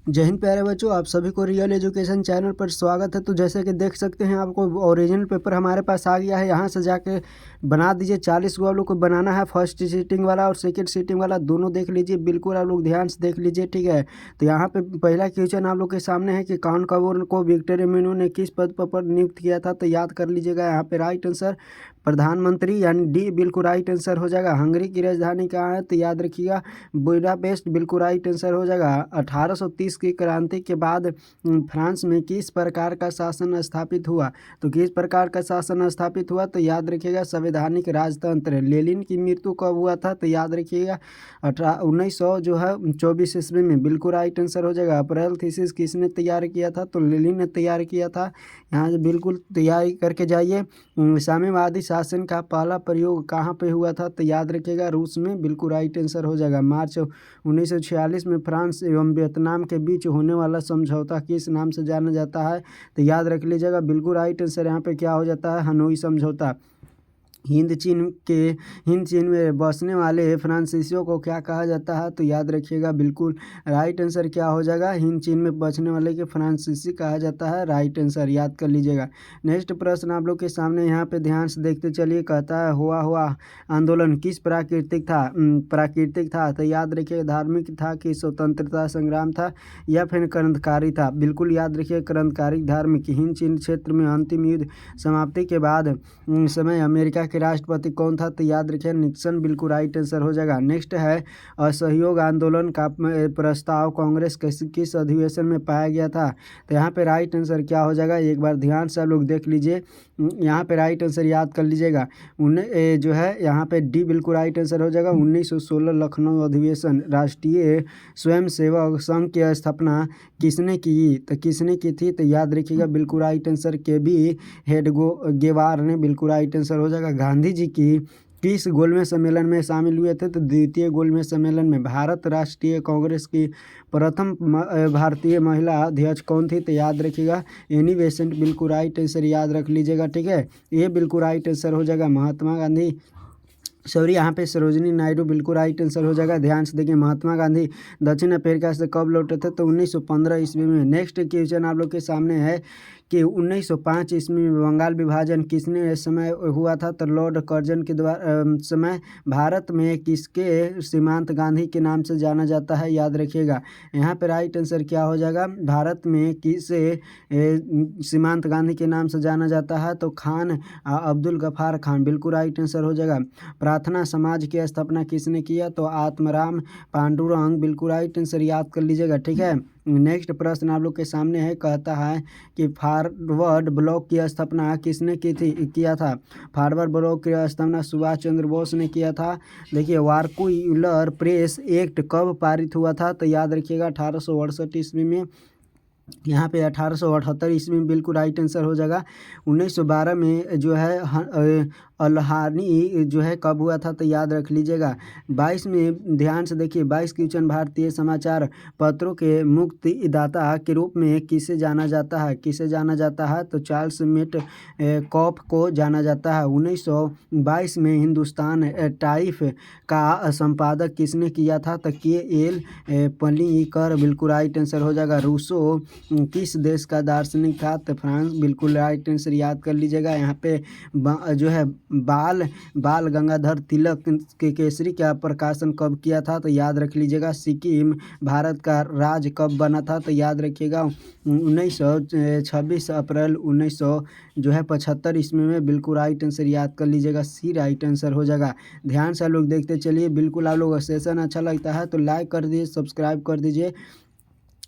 जय हिंद प्यारे बच्चों, आप सभी को रियल एजुकेशन चैनल पर स्वागत है। तो जैसे कि देख सकते हैं, आपको ओरिजिनल पेपर हमारे पास आ गया है। यहाँ से जाके बना दीजिए। 40 को आप लोग को बनाना है। फर्स्ट सीटिंग वाला और सेकंड सीटिंग वाला दोनों देख लीजिए। बिल्कुल आप लोग ध्यान से देख लीजिए, ठीक है। तो यहाँ पे पहला क्वेश्चन आप लोग के सामने है कि कौन कपूर को विक्टर एमिन्यू ने किस पद पर नियुक्त किया था। तो याद कर लीजिएगा। यहाँ पे राइट आंसर प्रधानमंत्री यानी डी बिल्कुल राइट आंसर हो जाएगा। हंगरी की राजधानी कहाँ है, तो याद रखिएगा बुडापेस्ट बिल्कुल राइट आंसर हो जाएगा। 1830 की क्रांति के बाद फ्रांस में किस प्रकार का शासन स्थापित हुआ। तो किस प्रकार का शासन स्थापित हुआ, तो याद रखिएगा संवैधानिक राजतंत्र। लेनिन की मृत्यु कब हुआ था, तो याद रखिएगा 1924 ईस्वी में। बिल्कुल राइट आंसर हो जाएगा। अप्रैल थीसिस किसने तैयार किया था, तो लेनिन ने तैयार किया था। यहाँ से बिल्कुल तैयारी करके जाइए। साम्यवादी शासन का पहला प्रयोग कहाँ पे हुआ था, तो याद रखिएगा रूस में। बिल्कुल राइट आंसर हो जाएगा। मार्च 1946 में फ्रांस एवं वियतनाम के बीच होने वाला समझौता किस नाम से जाना जाता है, तो याद रख लीजिएगा। बिल्कुल राइट आंसर यहाँ पे क्या हो जाता है, हनोई समझौता। हिंद चीन में बसने वाले फ्रांसीसियों को क्या कहा जाता है, तो याद रखिएगा। बिल्कुल राइट आंसर क्या हो जाएगा, हिंद चीन में बसने वाले के फ्रांसीसी कहा जाता है। राइट आंसर याद कर लीजिएगा। नेक्स्ट प्रश्न आप लोग के सामने यहाँ पे ध्यान से देखते चलिए। कहता है हुआ आंदोलन किस प्राकृतिक था। तो याद रखिए धार्मिक था कि स्वतंत्रता संग्राम था या फिर क्रांतिकारी था। बिल्कुल याद रखिए क्रांतिकारी धार्मिक। हिंद चीन क्षेत्र में अंतिम युद्ध समाप्ति के बाद समय अमेरिका के राष्ट्रपति कौन था, तो याद रखिए निक्सन। बिल्कुल राइट आंसर हो जाएगा। नेक्स्ट है असहयोग आंदोलन का प्रस्ताव कांग्रेस किस अधिवेशन में पाया गया था। तो यहाँ पे राइट आंसर क्या हो जाएगा, एक बार ध्यान से आप लोग देख लीजिए। यहाँ पे राइट आंसर याद कर लीजिएगा। जो है यहाँ पे डी बिल्कुल राइट आंसर हो जाएगा। 1916 लखनऊ अधिवेशन। राष्ट्रीय स्वयंसेवक संघ की स्थापना किसने की, तो किसने की थी, तो याद रखिएगा बिल्कुल राइट आंसर के बी हेडगेवार ने। बिल्कुल राइट आंसर हो जाएगा। गांधी जी की किस गोलमेज सम्मेलन में शामिल हुए थे, तो द्वितीय गोलमेज सम्मेलन में। भारत राष्ट्रीय कांग्रेस की प्रथम भारतीय महिला अध्यक्ष कौन थी, तो याद रखिएगा एनी बेसेंट। बिल्कुल राइट आंसर याद रख लीजिएगा, ठीक है। ये बिल्कुल राइट आंसर हो जाएगा। महात्मा गांधी यहाँ पे सरोजिनी नायडू। बिल्कुल राइट आंसर हो जाएगा। ध्यान से देखिए महात्मा गांधी दक्षिण अफ्रीका से कब लौटे थे, तो 1915 ईस्वी में। नेक्स्ट क्वेश्चन आप लोग के सामने है कि 1905 ईस्वी में बंगाल विभाजन किसने समय हुआ था, तो लॉर्ड कर्जन के द्वारा समय। भारत में किसके सीमांत गांधी के नाम से जाना जाता है, याद रखिएगा। यहाँ पे राइट आंसर क्या हो जाएगा, भारत में किसे सीमांत गांधी के नाम से जाना जाता है, तो खान अब्दुल गफ्फार खान। बिल्कुल राइट आंसर हो जाएगा। प्रार्थना समाज की स्थापना किसने किया, तो आत्माराम पांडुरंग। बिल्कुल राइट आंसर याद कर लीजिएगा, ठीक है। नेक्स्ट प्रश्न आप लोग के सामने है। कहता है कि फॉरवर्ड ब्लॉक की स्थापना किसने किया था। फॉरवर्ड ब्लॉक की स्थापना सुभाष चंद्र बोस ने किया था। देखिए वार्कुलर प्रेस एक्ट कब पारित हुआ था, तो याद रखिएगा 1868 ईस्वी में। यहाँ पे 1878 ईस्वी में। बिल्कुल राइट आंसर हो जाएगा। 1912 में जो है अलहानी जो है कब हुआ था, तो याद रख लीजिएगा। 22 में ध्यान से देखिए। 22 क्वेश्चन भारतीय समाचार पत्रों के मुक्तिदाता के रूप में किसे जाना जाता है, तो चार्ल्स मेट कॉफ को जाना जाता है। 1922 में हिंदुस्तान टाइफ का संपादक किसने किया था, तो के.एल. पनिकर। बिल्कुल राइट आंसर हो जाएगा। रूसो किस देश का दार्शनिक था, तो फ्रांस। बिल्कुल राइट आंसर याद कर लीजिएगा। यहाँ पे जो है बाल गंगाधर तिलक के केसरी का प्रकाशन कब किया था, तो याद रख लीजिएगा। सिक्किम भारत का राज्य कब बना था, तो याद रखिएगा 26 अप्रैल 1975 ईस्वी में। बिल्कुल राइट आंसर याद कर लीजिएगा। सी राइट आंसर हो जाएगा। ध्यान से आप लोग देखते चलिए। बिल्कुल आप लोग सेशन अच्छा लगता है तो लाइक कर दीजिए, सब्सक्राइब कर दीजिए।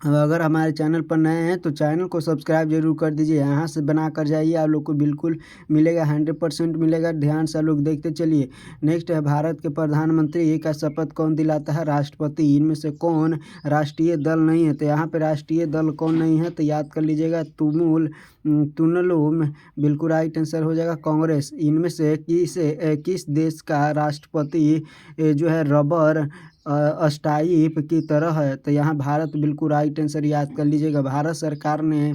अगर हमारे चैनल पर नए हैं तो चैनल को सब्सक्राइब जरूर कर दीजिए। यहाँ से बना कर जाइए, आप लोग को बिल्कुल मिलेगा, 100% मिलेगा। ध्यान से आप लोग देखते चलिए। नेक्स्ट है भारत के प्रधानमंत्री का शपथ कौन दिलाता है, राष्ट्रपति। इनमें से कौन राष्ट्रीय दल नहीं है, तो यहाँ पे राष्ट्रीय दल कौन नहीं है, तो याद कर लीजिएगा तुनलुम। बिल्कुल राइट आंसर हो जाएगा कांग्रेस। इनमें से किस देश का राष्ट्रपति जो है रबर स्टाइप की तरह है, तो यहाँ भारत। बिल्कुल राइट आंसर याद कर लीजिएगा। भारत सरकार ने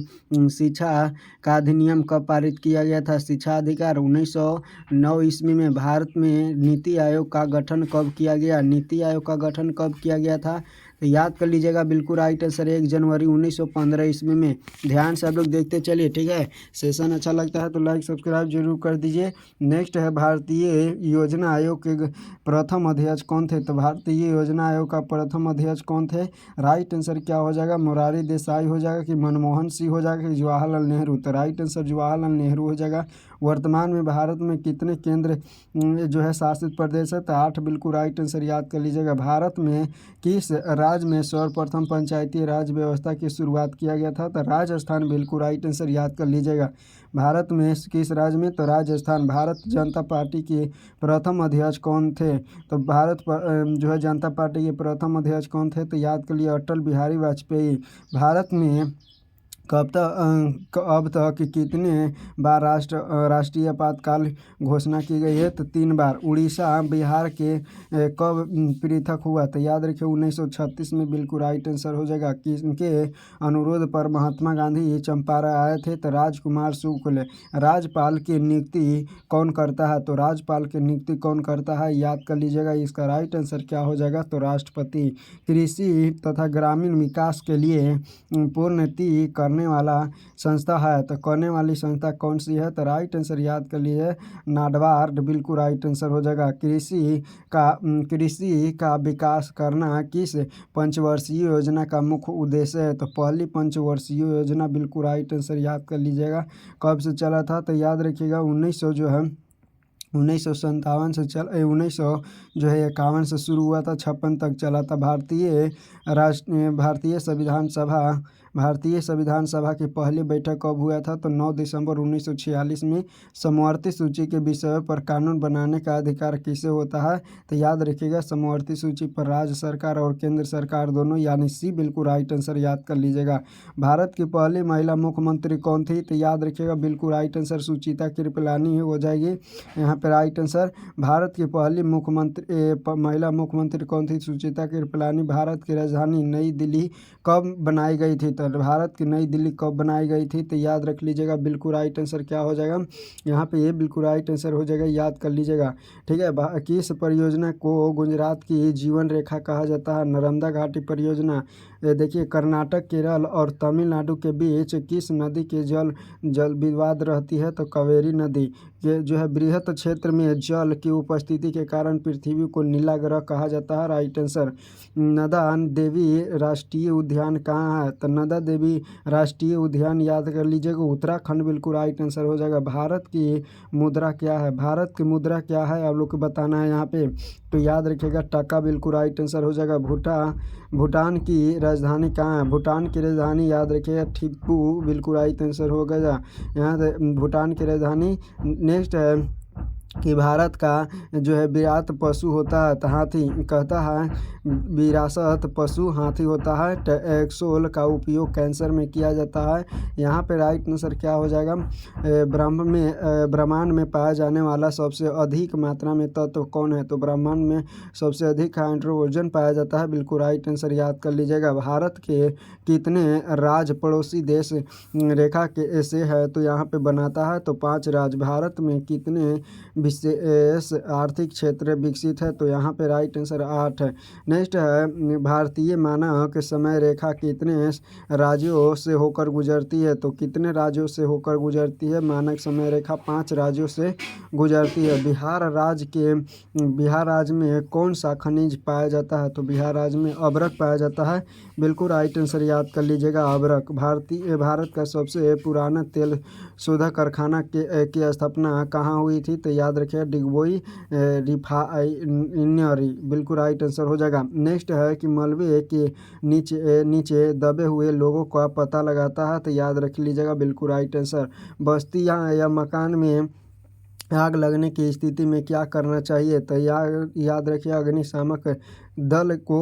शिक्षा का अधिनियम कब पारित किया गया था, शिक्षा अधिकार 1909 ईस्वी में। भारत में नीति आयोग का गठन कब किया गया, नीति आयोग का गठन कब किया गया था, तो याद कर लीजिएगा बिल्कुल राइट आंसर 1 जनवरी 1915 ईस्वी में। ध्यान से आप लोग देखते चलिए, ठीक है। सेशन अच्छा लगता है तो लाइक सब्सक्राइब जरूर कर दीजिए। नेक्स्ट है भारतीय योजना आयोग के प्रथम अध्यक्ष कौन थे? तो भारतीय योजना आयोग का प्रथम अध्यक्ष कौन थे? राइट आंसर क्या हो जाएगा? मोरारी देसाई हो जाएगा कि मनमोहन सिंह हो जाएगा कि जवाहरलाल नेहरू? तो राइट आंसर जवाहरलाल नेहरू हो जाएगा। वर्तमान में भारत में कितने केंद्र जो है शासित प्रदेश है? तो 8 बिल्कुल राइट आंसर याद कर लीजिएगा। भारत में किस राज्य में सर्वप्रथम पंचायती राज व्यवस्था की शुरुआत किया गया था? तो राजस्थान बिल्कुल राइट आंसर याद कर लीजिएगा। भारत में किस राज्य में? तो राजस्थान। भारत जनता पार्टी के प्रथम अध्यक्ष कौन थे? तो जो है जनता पार्टी के प्रथम अध्यक्ष कौन थे? तो याद कर लिए अटल बिहारी वाजपेयी। भारत में अब तक कितने बार राष्ट्रीय आपातकाल घोषणा की गई है? तो 3 बार। उड़ीसा बिहार के कब पृथक हुआ? तो याद रखिए 1936 में बिल्कुल राइट आंसर हो जाएगा। किनके अनुरोध पर महात्मा गांधी चंपारण आए थे? तो राजकुमार शुक्ल। राज्यपाल की नियुक्ति कौन करता है? तो राज्यपाल की नियुक्ति कौन करता है? याद कर लीजिएगा। इसका राइट आंसर क्या हो जाएगा? तो राष्ट्रपति। कृषि तथा ग्रामीण विकास के लिए प्रोन्नति करने वाला संस्था है, तो करने वाली संस्था कौन सी है? तो राइट आंसर याद कर लिए नाबार्ड बिल्कुल राइट आंसर हो जाएगा। कृषि का विकास करना किस पंचवर्षीय योजना का मुख्य उद्देश्य है? तो पहली पंचवर्षीय योजना बिल्कुल राइट आंसर याद कर लीजिएगा। कब से चला था? तो याद रखिएगा 1957 से 51 से शुरू हुआ था, 56 तक चला था। भारतीय संविधान सभा की पहली बैठक कब हुआ था? तो 9 दिसंबर 1946 में। समवर्ती सूची के विषय पर कानून बनाने का अधिकार किसे होता है? तो याद रखिएगा समवर्ती सूची पर राज्य सरकार और केंद्र सरकार दोनों, यानी सी बिल्कुल राइट आंसर याद कर लीजिएगा। भारत की पहली महिला मुख्यमंत्री कौन थी? तो याद रखिएगा बिल्कुल राइट आंसर सुचिता कृपलानी हो जाएगी यहाँ पे राइट आंसर। भारत की पहली महिला मुख्यमंत्री कौन थी? सुचिता कृपलानी। भारत की राजधानी नई दिल्ली कब बनाई गई थी? तो भारत की नई दिल्ली कब बनाई गई थी? तो याद रख लीजिएगा बिल्कुल राइट आंसर क्या हो जाएगा यहाँ पे? ये बिल्कुल राइट आंसर हो जाएगा, याद कर लीजिएगा, ठीक है। किस परियोजना को गुजरात की जीवन रेखा कहा जाता है? नर्मदा घाटी परियोजना। देखिए कर्नाटक, केरल और तमिलनाडु के बीच किस नदी के जल विवाद रहती है? तो कावेरी नदी। ये जो है बृहत क्षेत्र में जल की उपस्थिति के कारण पृथ्वी को नीला ग्रह कहा जाता है, राइट आंसर। नदा देवी राष्ट्रीय उद्यान कहाँ है? तो नदा देवी राष्ट्रीय उद्यान याद कर लीजिएगा उत्तराखंड बिल्कुल राइट आंसर हो जाएगा। भारत की मुद्रा क्या है? भारत की मुद्रा क्या है आप लोग को बताना है यहाँ पे। तो याद रखिएगा टका बिल्कुल राइट आंसर हो जाएगा। भूटान की राजधानी कहाँ है? भूटान की राजधानी याद रखिएगा थिम्पू बिल्कुल राइट आंसर हो गया यहाँ से भूटान की राजधानी। नेक्स्ट है कि भारत का जो है विराट पशु होता है तो हाथी। कहता है विरासत पशु हाथी होता है। टैक्सोल का उपयोग कैंसर में किया जाता है। यहाँ पे राइट आंसर क्या हो जाएगा? ब्रह्मांड में पाया जाने वाला सबसे अधिक मात्रा में तत्व कौन है? तो ब्रह्मांड में सबसे अधिक हाइड्रोजन पाया जाता है, बिल्कुल राइट आंसर याद कर लीजिएगा। भारत के कितने राज्य पड़ोसी देश रेखा के से है? तो यहाँ पे बनाता है तो 5 राज्य। भारत में कितने विशेष आर्थिक क्षेत्र विकसित है? तो यहाँ पे राइट आंसर 8 है। नेक्स्ट है भारतीय मानक समय रेखा कितने राज्यों से होकर गुजरती है? तो कितने राज्यों से होकर गुजरती है मानक समय रेखा? 5 राज्यों से गुजरती है। बिहार राज्य में कौन सा खनिज पाया जाता है? तो बिहार राज्य में अभ्रक पाया जाता है, बिल्कुल राइट आंसर याद कर लीजिएगा अभ्रक। भारत का सबसे पुराना तेल शोधक कारखाना की स्थापना कहाँ हुई थी? तो याद रखिए डिगबोई रिफाइनरी, बिल्कुल राइट आंसर हो जाएगा। नेक्स्ट है कि मलबे के नीचे दबे हुए लोगों का पता लगाता है, तो याद रख लीजिएगा बिल्कुल राइट आंसर। बस्ती या मकान में आग लगने की स्थिति में क्या करना चाहिए? तो याद रखिए अग्निशामक दल को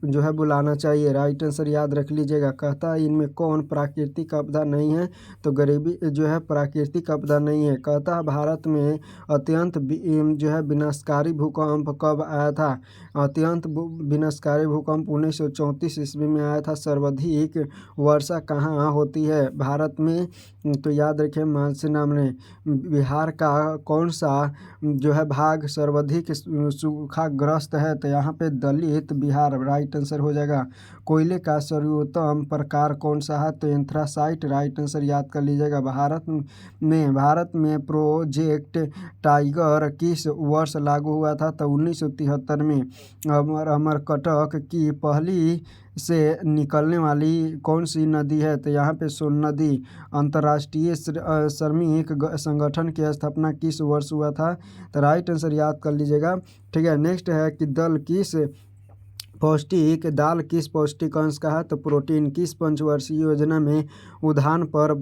जो है बुलाना चाहिए, राइट आंसर याद रख लीजिएगा। कहता है इनमें कौन प्राकृतिक आपदा नहीं है? तो गरीबी जो है प्राकृतिक आपदा नहीं है। कहता है भारत में अत्यंत जो है विनाशकारी भूकंप कब आया था? अत्यंत विनाशकारी भूकंप 1934 ईस्वी में आया था। सर्वाधिक वर्षा कहाँ होती है भारत में? तो याद रखिए मानसून में। बिहार का कौन सा जो है भाग सर्वाधिक सूखाग्रस्त है? तो यहाँ पे दलित बिहार राइट आंसर हो जाएगा। कोयले का सर्वोत्तम प्रकार कौन सा है? तो एंथ्रासाइट राइट आंसर याद कर लीजिएगा। भारत में प्रोजेक्ट टाइगर किस वर्ष लागू हुआ था? तो 1973 में। अमरकंटक की पहली से निकलने वाली कौन सी नदी है? तो यहाँ पे सोन नदी। अंतर्राष्ट्रीय श्रमिक संगठन की स्थापना किस वर्ष हुआ था? तो राइट आंसर याद कर लीजिएगा। ठीक है, नेक्स्ट है कि दाल किस पौष्टिक अंश का है? तो प्रोटीन। किस पंचवर्षीय योजना में उद्यान पर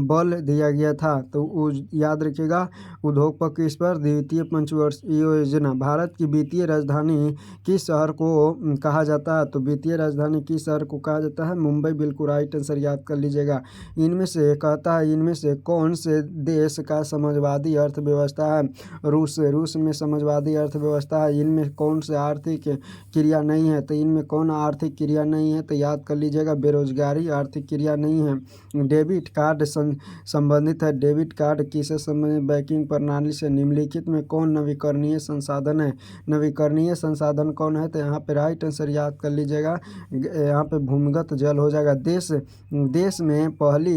बल दिया गया था? तो याद रखिएगा, उद्योगपति इस पर द्वितीय पंचवर्षीय योजना। भारत की वित्तीय राजधानी किस शहर को कहा जाता है? तो वित्तीय राजधानी किस शहर को कहा जाता है? मुंबई बिल्कुल राइट आंसर याद कर लीजिएगा। इनमें से कौन से देश का समाजवादी अर्थव्यवस्था है? रूस में समाजवादी अर्थव्यवस्था है। इनमें कौन से आर्थिक क्रिया नहीं है? तो इनमें कौन आर्थिक क्रिया नहीं है? तो याद कर लीजिएगा, बेरोजगारी आर्थिक क्रिया नहीं है। डेबिट कार्ड संबंधित है। डेबिट कार्ड किससे संबंधित? बैंकिंग प्रणाली से। निम्नलिखित में कौन नवीकरणीय संसाधन है? नवीकरणीय संसाधन कौन है? तो यहाँ पे राइट आंसर याद कर लीजिएगा, यहाँ पे भूमिगत जल हो जाएगा। देश में पहली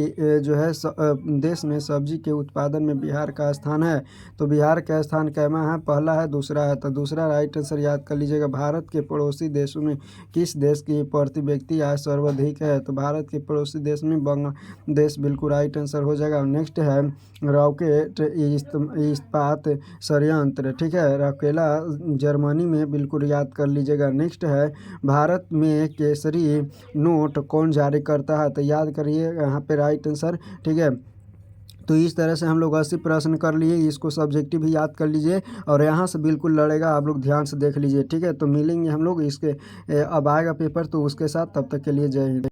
देश में सब्जी के उत्पादन में बिहार का स्थान है। तो बिहार का स्थान कैमा है? पहला है, दूसरा है? तो दूसरा राइट आंसर याद कर लीजिएगा। भारत के पड़ोसी देशों में किस देश की प्रति व्यक्ति आय सर्वाधिक है? तो भारत के पड़ोसी देश में बांग्लादेश बिल्कुल राइट आंसर हो जाएगा। नेक्स्ट है रॉकेट इस्पात संयंत्र। ठीक है, रौकेला जर्मनी में बिल्कुल याद कर लीजिएगा। नेक्स्ट है भारत में केसरी नोट कौन जारी करता है? तो याद करिए यहाँ पे राइट आंसर। ठीक है, तो इस तरह से हम लोग 80 प्रश्न कर लिए। इसको सब्जेक्टिव भी याद कर लीजिए और यहाँ से बिल्कुल लड़ेगा, आप लोग ध्यान से देख लीजिए। ठीक है, तो मिलेंगे हम लोग इसके अब आएगा पेपर तो उसके साथ। तब तक के लिए जय हिंद।